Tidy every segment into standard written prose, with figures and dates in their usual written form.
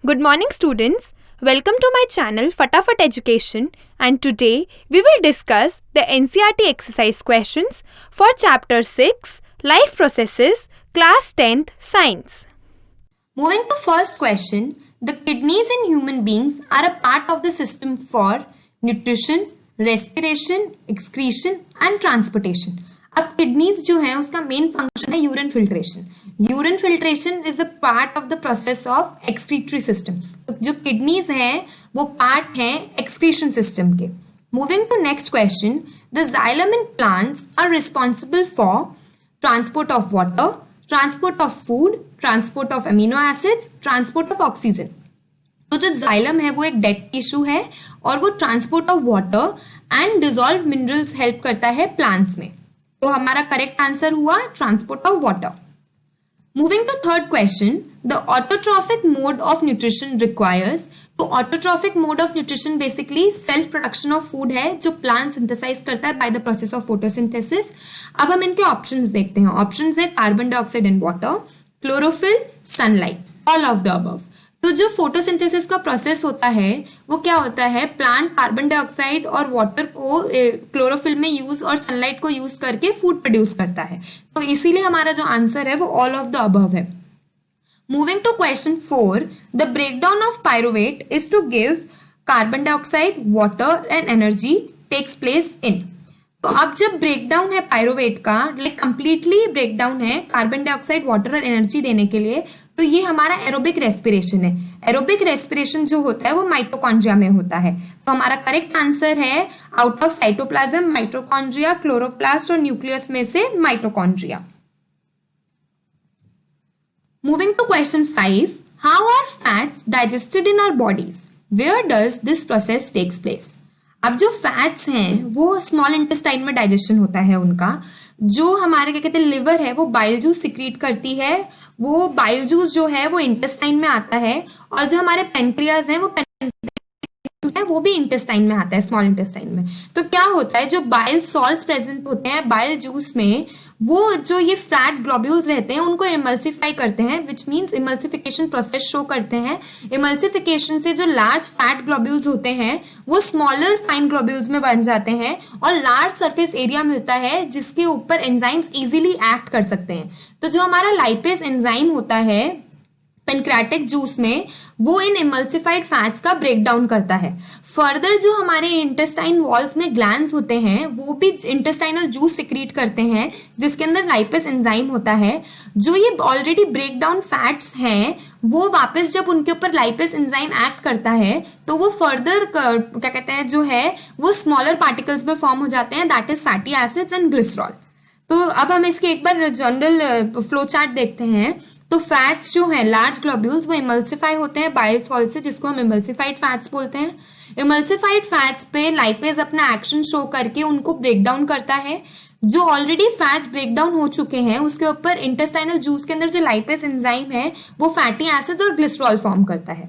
Good morning, students. Welcome to my channel Fatafat Education, and today we will discuss the NCERT exercise questions for Chapter 6 Life Processes, Class 10th Science. Moving to first question, the kidneys in human beings are a part of the system for nutrition, respiration, excretion and transportation. अब kidneys जो है उसका main function है urine filtration. Urine filtration is the part of the process of excretory system. तो जो kidneys हैं वो part है एक्सक्रीशन सिस्टम के. Moving to next question, the xylem in plants are responsible for transport of water, transport of food, transport of amino acids, transport of oxygen. तो जो xylem है वो एक डेड टिश्यू है और वो transport of water and dissolve minerals help करता है प्लांट्स में. तो हमारा करेक्ट आंसर हुआ transport of water. Moving to third question, the autotrophic mode of nutrition requires. तो autotrophic mode of nutrition basically self production of food है जो plant synthesize करता है by the process of photosynthesis. अब हम इनके options देखते हैं. ऑप्शंस है carbon dioxide and water, chlorophyll, sunlight, all of the above. तो जो फोटोसिंथेसिस का प्रोसेस होता है वो क्या होता है, प्लांट कार्बन डाइऑक्साइड और वाटर को क्लोरोफिल में यूज और सनलाइट को यूज करके फूड प्रोड्यूस करता है. तो इसीलिए हमारा जो आंसर है वो ऑल ऑफ द अबव है. Moving to question 4, the breakdown of pyruvate is to give carbon dioxide, water and energy takes place in. तो अब जब ब्रेकडाउन है पायरुवेट का, लाइक कंप्लीटली ब्रेकडाउन है कार्बन डाइऑक्साइड, वाटर और एनर्जी देने के लिए, तो ये हमारा एरोबिक रेस्पिरेशन है. एरोबिक रेस्पिरेशन जो होता है वो माइटोकॉन्ड्रिया में होता है. तो हमारा करेक्ट आंसर है out of cytoplasm, mitochondria, chloroplast और न्यूक्लियस में से mitochondria. Moving to question 5, how are fats digested in our bodies, where does this process takes place. अब जो फैट्स हैं वो स्मॉल इंटेस्टाइन में डाइजेशन होता है उनका. जो हमारे क्या कहते हैं लिवर है वो बाइल जूस सिक्रीट करती है, वो बाइल जूस जो है वो इंटेस्टाइन में आता है. और जो हमारे पेनक्रियाज हैं वो भी इंटेस्टाइन में आता है, स्मॉल इंटेस्टाइन में. तो क्या होता है, जो बाइल सॉल्ट्स प्रेजेंट होते हैं बाइल जूस में, वो जो ये फैट ग्लोब्यूल्स रहते हैं उनको इमल्सिफाई करते हैं, which means emulsification process show करते हैं. इमल्सिफिकेशन से जो लार्ज फैट ग्लोब्यूल्स होते हैं वो स्मॉलर फाइन ग्लोब्यूल्स में बन जाते हैं और लार्ज सरफेस एरिया मिलता है जिसके ऊपर एंजाइम्स इजीली एक्ट कर सकते हैं. तो जो हमारा लाइपेज एंजाइम होता है पेनक्रेटिक जूस में, वो इन इमल्सिफाइड फैट्स का ब्रेकडाउन करता है. फर्दर जो हमारे इंटेस्टाइन वॉल्स में ग्लैंड्स होते हैं वो भी इंटेस्टाइनल जूस सिक्रीट करते हैं जिसके अंदर लाइपेज एंजाइम होता है. जो ये ऑलरेडी ब्रेकडाउन फैट्स हैं वो वापस जब उनके ऊपर लाइपेज एंजाइम एक्ट करता है तो वो फर्दर क्या कहते हैं जो है वो स्मॉलर पार्टिकल्स में फॉर्म हो जाते हैं, that is fatty acids and glycerol. तो अब हम इसके एक बार जनरल फ्लो चार्ट देखते हैं. तो फैट्स जो है लार्ज ग्लोब्यूल्स वो इमल्सिफाई होते हैं बाइल सॉल्ट से, जिसको हम इमल्सिफाइड फैट्स बोलते हैं. इमल्सिफाइड फैट्स पे लाइपेज अपना एक्शन शो करके उनको ब्रेक डाउन करता है. जो ऑलरेडी फैट्स ब्रेक डाउन हो चुके हैं उसके ऊपर इंटेस्टाइनल जूस के अंदर जो लाइपेज एंजाइम है वो फैटी एसिड्स और ग्लिसरॉल फॉर्म करता है.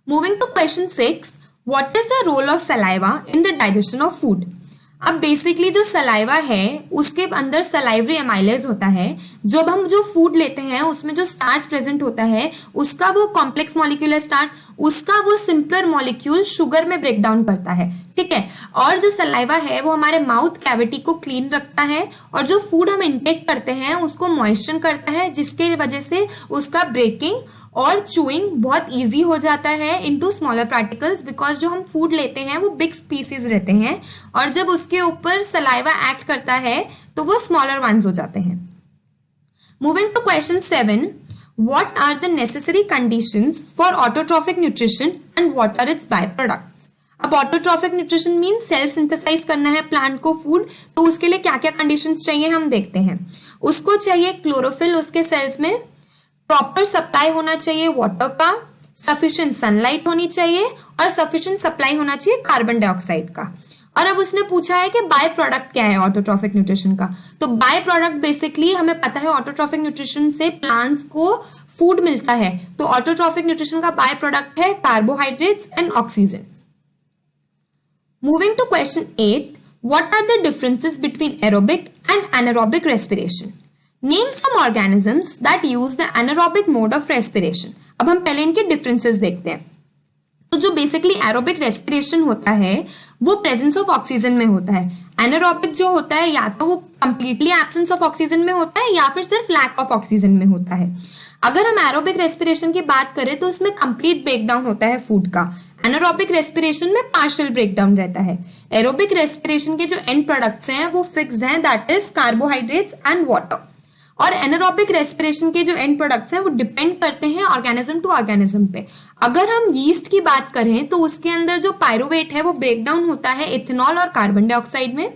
Moving to question 6, what is the role of saliva in the digestion of food. अब बेसिकली जो सलाइवा है उसके अंदर सलाइवरी एमाइलेज होता है. जब हम जो फूड लेते हैं उसमें जो स्टार्च प्रेजेंट होता है उसका वो कॉम्प्लेक्स मॉलिक्यूल है स्टार्च, उसका वो सिंपलर मॉलिक्यूल शुगर में ब्रेक डाउन करता है. ठीक है. और जो सलाइवा है वो हमारे माउथ कैविटी को क्लीन रखता है और जो फूड हम इंटेक करते हैं उसको मॉइस्चर करता है, जिसके वजह से उसका ब्रेकिंग और चूइंग बहुत इजी हो जाता है इनटू स्मॉलर पार्टिकल्स, बिकॉज जो हम फूड लेते हैं वो बिग पीसेस रहते हैं और जब उसके ऊपर सलाइवा एक्ट करता है तो वो स्मॉलर वंस हो जाते हैं. Moving to question 7, what are the necessary conditions for autotrophic nutrition and what are its byproducts. अब autotrophic nutrition mean self synthesize करना है प्लांट को फूड, तो उसके लिए क्या क्या कंडीशंस चाहिए हम देखते हैं. उसको चाहिए क्लोरोफिल उसके सेल्स में, प्रॉपर सप्लाई होना चाहिए वाटर का, सफिशिएंट सनलाइट होनी चाहिए और सफिशिएंट सप्लाई होना चाहिए कार्बन डाइऑक्साइड का. और अब उसने पूछा है कि बाय प्रोडक्ट क्या है ऑटोट्रॉफिक न्यूट्रिशन का. तो बाय प्रोडक्ट बेसिकली हमें पता है ऑटोट्रॉफिक न्यूट्रिशन से प्लांट्स को फूड मिलता है. तो ऑटोट्रॉफिक न्यूट्रिशन का बाय प्रोडक्ट है carbohydrates and oxygen. Moving to question 8, what are the differences between aerobic and anaerobic respiration. Name some organisms that use the anaerobic mode of respiration. अब हम पहले इनके डिफरेंसेस देखते हैं। तो जो बेसिकली एरोबिक रेस्पिरेशन होता है वो प्रेजेंस ऑफ ऑक्सीजन में होता है। एनारोबिक जो होता है या तो वो कंप्लीटली एब्सेंस ऑफ ऑक्सीजन में होता है या फिर सिर्फ लैक ऑफ ऑक्सीजन में होता है। अगर हम एरोबिक रेस्पिरेशन की बात करें तो उसमें कंप्लीट ब्रेकडाउन होता है फूड का। एनारोबिक रेस्पिरेशन में पार्शियल ब्रेकडाउन रहता है। एरोबिक रेस्पिरेशन के जो एंड प्रोडक्ट्स हैं वो फिक्स्ड हैं, that is carbohydrates and water. और एनारोबिक रेस्पिरेशन के जो एंड प्रोडक्ट्स हैं वो डिपेंड करते हैं ऑर्गेनिज्म टू ऑर्गेनिज्म पे। अगर हम यीस्ट की बात करें तो उसके अंदर जो पायरुवेट है वो ब्रेकडाउन होता है इथेनॉल और कार्बन डाइऑक्साइड में।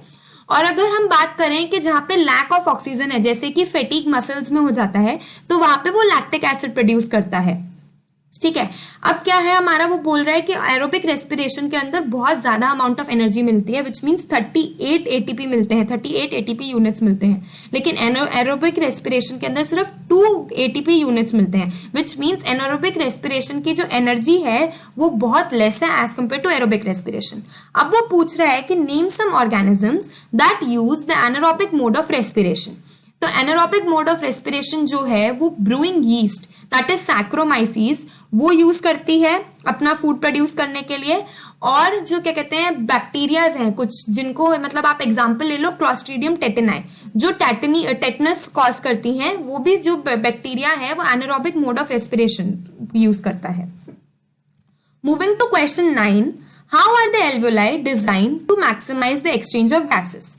और अगर हम बात करें कि जहां पे लैक ऑफ ऑक्सीजन है, जैसे कि फैटीग मसल्स में हो जाता है, तो वहां पे वो लैक्टिक एसिड प्रोड्यूस करता है। ठीक है, अब क्या है हमारा, वो बोल रहा है कि एरोबिक रेस्पिरेशन के अंदर बहुत ज्यादा अमाउंट ऑफ एनर्जी मिलती है, विच मींस 38 एटीपी मिलते हैं, 38 एटीपी यूनिट्स मिलते हैं। लेकिन एरोबिक रेस्पिरेशन के अंदर सिर्फ 2 एटीपी यूनिट्स मिलते हैं, विच मींस एनारोबिक रेस्पिरेशन की जो एनर्जी है वो बहुत लेस है as compare to aerobic respiration. अब वो पूछ रहा है कि name some organisms that use the anaerobic mode of respiration. तो एनारोबिक मोड ऑफ रेस्पिरेशन जो है वो brewing yeast that is saccharomyces वो यूज करती है अपना फूड प्रोड्यूस करने के लिए। और जो क्या कहते हैं बैक्टीरियाज हैं कुछ, जिनको मतलब आप एग्जांपल ले लो क्लॉस्ट्रीडियम टेटनाई, जो टेटनस कॉज करती हैं, वो भी जो बैक्टीरिया है वो anaerobic mode of respiration use करता है। Moving to question 9, how are the alveoli design to maximise the exchange of gases.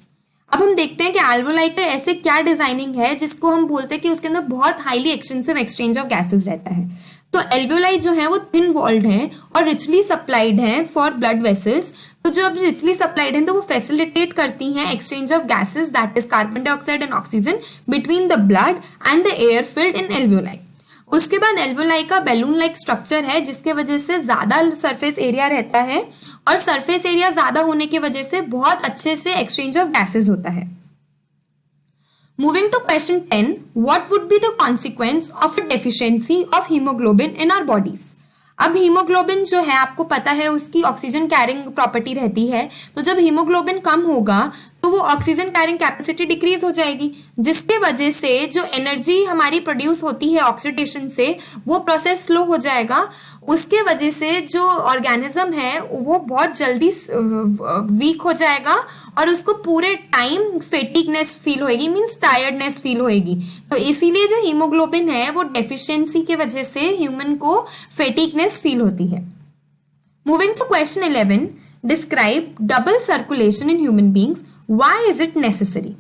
अब हम देखते हैं कि एल्वेओलाई का ऐसे क्या डिजाइनिंग है जिसको हम बोलते हैं कि उसके अंदर बहुत highly extensive exchange of gases रहता है। तो एल्वेओलाई जो है वो थिन वॉल्ड हैं और रिचली सप्लाइड हैं फॉर ब्लड वेसल्स। तो जो अब रिचली सप्लाइड हैं तो वो फैसिलिटेट करती हैं exchange of gases that is carbon dioxide and oxygen between the blood and the air filled in alveoli. उसके बाद एल्वेओलाई का बैलून लाइक स्ट्रक्चर है जिसके वजह से ज्यादा सरफेस एरिया रहता है और सरफेस एरिया ज्यादा होने की वजह से बहुत अच्छे से एक्सचेंज ऑफ गैसेस होता है। Moving to question 10, what would be the consequence of a deficiency of hemoglobin in our bodies? अब हीमोग्लोबिन जो है आपको पता है उसकी ऑक्सीजन कैरिंग प्रॉपर्टी रहती है। तो जब हीमोग्लोबिन कम होगा तो वो ऑक्सीजन कैरिंग कैपेसिटी डिक्रीज हो जाएगी, जिसके वजह से जो एनर्जी हमारी प्रोड्यूस होती है ऑक्सीडेशन से वो प्रोसेस स्लो हो जाएगा। उसके वजह से जो ऑर्गेनिज्म है वो बहुत जल्दी वीक हो जाएगा और उसको पूरे टाइम फेटिकनेस फील होएगी, मींस टायर्डनेस फील होएगी। तो इसीलिए जो हीमोग्लोबिन है वो डेफिशिएंसी की वजह से ह्यूमन को फेटिकनेस फील होती है। Moving to question 11, describe double circulation in human beings, why is it necessary.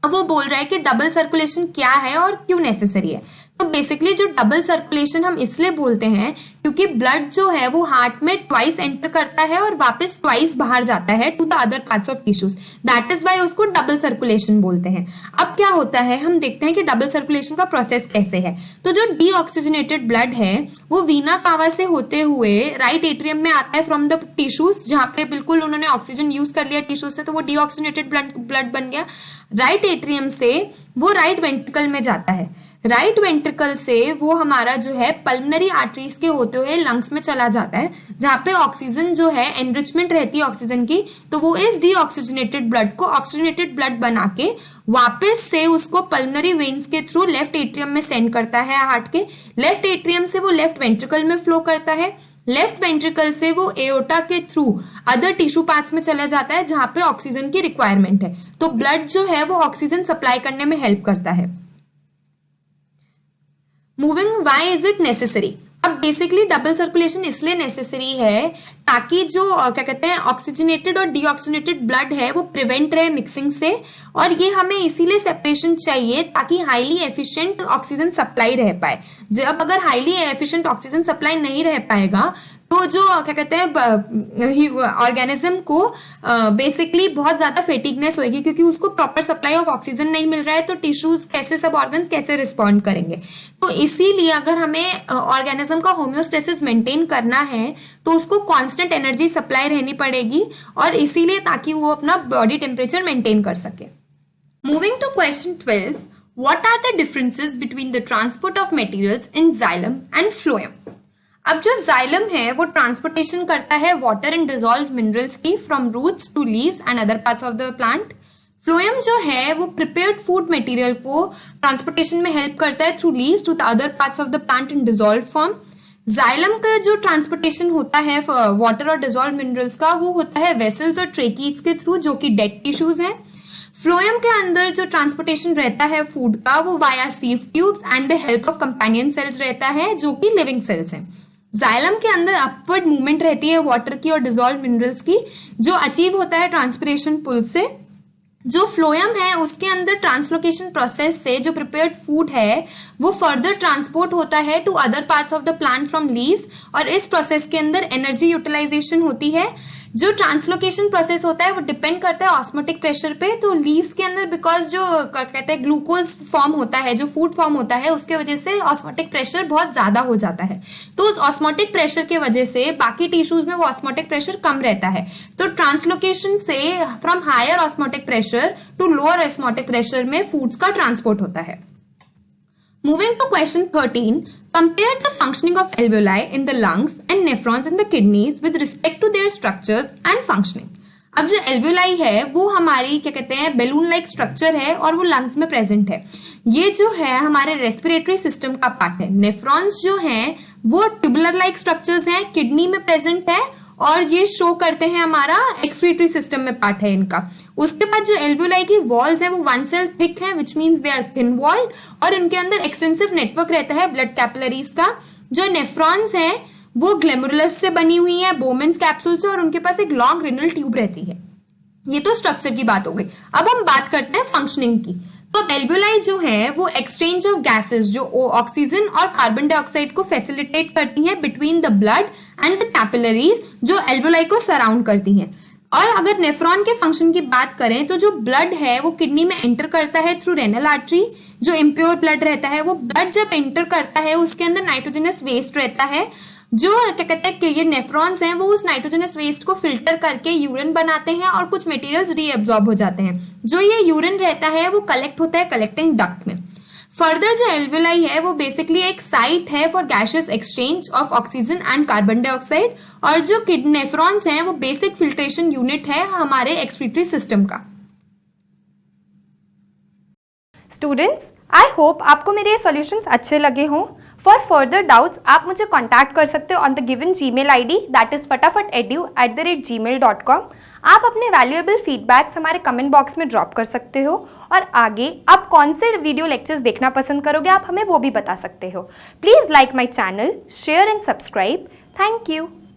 अब वो बोल रहा है कि डबल सर्कुलेशन क्या है और क्यों नेसेसरी है। तो बेसिकली जो डबल सर्कुलेशन हम इसलिए बोलते हैं क्योंकि ब्लड जो है वो हार्ट में ट्वाइस एंटर करता है और वापस ट्वाइस बाहर जाता है to the other parts of tissues, that is why उसको डबल सर्कुलेशन बोलते हैं। अब क्या होता है, हम देखते हैं कि डबल सर्कुलेशन का प्रोसेस कैसे है। तो जो डीऑक्सीजनेटेड ब्लड है वो वीना कावा से होते हुए राइट एट्रियम में आता है फ्रॉम द टिश्यूज, जहां पे बिल्कुल उन्होंने ऑक्सीजन यूज कर लिया टिश्यूज से, तो वो डीऑक्सीजनेटेड ब्लड बन गया। राइट एट्रियम से वो राइट वेंट्रिकल में जाता है, राइट वेंट्रिकल से वो हमारा जो है पल्मनरी आर्टरीज के होते हुए लंग्स में चला जाता है, जहां पे ऑक्सीजन जो है एनरिचमेंट रहती है ऑक्सीजन की, तो वो इस डीऑक्सीजनेटेड ब्लड को ऑक्सीजनेटेड ब्लड बना के वापस से उसको पल्मनरी वेन्स के थ्रू लेफ्ट एट्रियम में सेंड करता है। हार्ट के लेफ्ट एट्रियम से वो लेफ्ट वेंट्रिकल में फ्लो करता है, लेफ्ट वेंट्रिकल से वो एओर्टा के थ्रू अदर टिश्यू पार्ट्स में चला जाता है जहां पे ऑक्सीजन की रिक्वायरमेंट है। तो ब्लड जो है वो ऑक्सीजन सप्लाई करने में हेल्प करता है। Moving, why is it necessary. अब बेसिकली डबल सर्कुलेशन इसलिए नेसेसरी है ताकि जो क्या कहते हैं ऑक्सीजनेटेड और डीऑक्सीजनेटेड ब्लड है वो प्रिवेंट रहे मिक्सिंग से, और ये हमें इसीलिए सेपरेशन चाहिए ताकि हाईली एफिशिएंट ऑक्सीजन सप्लाई रह पाए। जब अगर हाईली एफिशिएंट ऑक्सीजन सप्लाई नहीं रह पाएगा तो जो क्या कहते हैं ऑर्गेनिज्म को बेसिकली बहुत ज्यादा फेटिकनेस होगी, क्योंकि उसको प्रॉपर सप्लाई ऑफ ऑक्सीजन नहीं मिल रहा है, तो टिश्यूज कैसे, सब ऑर्गन्स कैसे रिस्पॉन्ड करेंगे। तो इसीलिए अगर हमें ऑर्गेनिज्म का होम्योस्टेसिस मेंटेन करना है तो उसको कांस्टेंट एनर्जी सप्लाई रहनी पड़ेगी, और इसीलिए ताकि वो अपना बॉडी टेम्परेचर मेंटेन कर सके। Moving to question 12, what are the differences between the transport of materials in xylem and phloem. अब जो जाइलम है वो ट्रांसपोर्टेशन करता है वाटर एंड डिसॉल्व्ड मिनरल्स की from roots to leaves and other parts of the plant. Phloem जो है वो प्रिपेयर्ड फूड मटेरियल को ट्रांसपोर्टेशन में हेल्प करता है through leaves to the other parts of the plant in dissolved form. Xylem का जो ट्रांसपोर्टेशन होता है वाटर और डिसॉल्व्ड मिनरल्स का, वो होता है वेसल्स और ट्रेकीज के थ्रू, जो कि डेड टिश्यूज हैं। फ्लोएम के अंदर जो ट्रांसपोर्टेशन रहता है फूड का, वो via sieve tubes and the help of companion cells रहता है, जो कि लिविंग सेल्स हैं। जाइलम के अंदर अपवर्ड मूवमेंट रहती है वाटर की और डिसॉल्व्ड मिनरल्स की, जो अचीव होता है ट्रांसपिरेशन पुल से। जो फ्लोएम है उसके अंदर ट्रांसलोकेशन प्रोसेस से जो प्रिपेयर्ड फूड है वो फर्दर ट्रांसपोर्ट होता है to other parts of the plant from leaves, और इस प्रोसेस के अंदर एनर्जी यूटिलाइजेशन होती है। जो ट्रांसलोकेशन प्रोसेस होता है वो डिपेंड करता है ऑस्मोटिक प्रेशर पे। तो लीव्स के अंदर बिकॉज जो कहते हैं ग्लूकोज फॉर्म होता है, जो फूड फॉर्म होता है, उसके वजह से ऑस्मोटिक प्रेशर बहुत ज्यादा हो जाता है। तो उस ऑस्मोटिक प्रेशर के वजह से बाकी टिश्यूज में वो ऑस्मोटिक प्रेशर कम रहता है। तो ट्रांसलोकेशन से from higher osmotic pressure to lower osmotic pressure में फूड्स का ट्रांसपोर्ट होता है। Moving to question 13, compare the functioning of alveoli in the lungs and nephrons in the kidneys with respect to their structures and functioning. अब जो alveoli है वो हमारी क्या कहते हैं बैलून लाइक स्ट्रक्चर है और वो लंग्स में प्रेजेंट है। ये जो है हमारे रेस्पिरेटरी सिस्टम का पार्ट है। नेफ्रॉन्स जो हैं वो ट्यूबुलर लाइक स्ट्रक्चर्स हैं, किडनी में प्रेजेंट है और ये शो करते हैं हमारा एक्सक्रीटरी सिस्टम में पार्ट है इनका। उसके बाद जो एल्वेलाई की वॉल्स है वो वन सेल थिक है, which means they are thin walled, और इनके अंदर एक्सटेंसिव नेटवर्क रहता है ब्लड कैपिलरीज का। जो नेफ्रॉन्स हैं वो ग्लैमेरुलस से बनी हुई है, बोमेन्स कैप्सूल से, और उनके पास एक लॉन्ग रिनल ट्यूब रहती है। ये तो स्ट्रक्चर की बात हो गई। अब हम बात करते हैं फंक्शनिंग की। तो एल्वेलाई जो है वो एक्सचेंज ऑफ गैसेस जो ऑक्सीजन और कार्बन डाइऑक्साइड को फैसिलिटेट करती हैं between the blood and the capillaries जो एल्वेलाई को सराउंड करती हैं। और अगर नेफ्रॉन के फंक्शन की बात करें तो जो ब्लड है वो किडनी में एंटर करता है थ्रू रेनल आर्टरी। जो इम्प्योर ब्लड रहता है वो ब्लड जब एंटर करता है उसके अंदर नाइट्रोजनस वेस्ट रहता है। जो क्या कहते हैं कि ये नेफ्रॉन्स हैं वो उस नाइट्रोजनस वेस्ट को फिल्टर करके यूरिन बनाते हैं और कुछ मटेरियल्स रीअब्सॉर्ब हो जाते हैं। जो ये यूरिन रहता है वो कलेक्ट होता है कलेक्टिंग डक्ट में। फर्दर जो एल्वेलाई है वो बेसिकली एक साइट है for gaseous exchange of oxygen and carbon dioxide, और जो नेफ्रॉन्स हैं वो बेसिक फिल्ट्रेशन यूनिट है हमारे एक्सक्रीटरी सिस्टम का। स्टूडेंट्स, आई होप आपको मेरे ये सॉल्यूशंस अच्छे लगे हों। फॉर फर्दर डाउट्स आप मुझे कॉन्टैक्ट कर सकते हो on the given Gmail ID, that is fatafatedu@gmail.com। आप अपने वैल्यूएबल फीडबैक्स हमारे कमेंट बॉक्स में ड्रॉप कर सकते हो, और आगे आप कौन से वीडियो लेक्चर्स देखना पसंद करोगे आप हमें वो भी बता सकते हो। Please like my channel, share and subscribe. Thank you.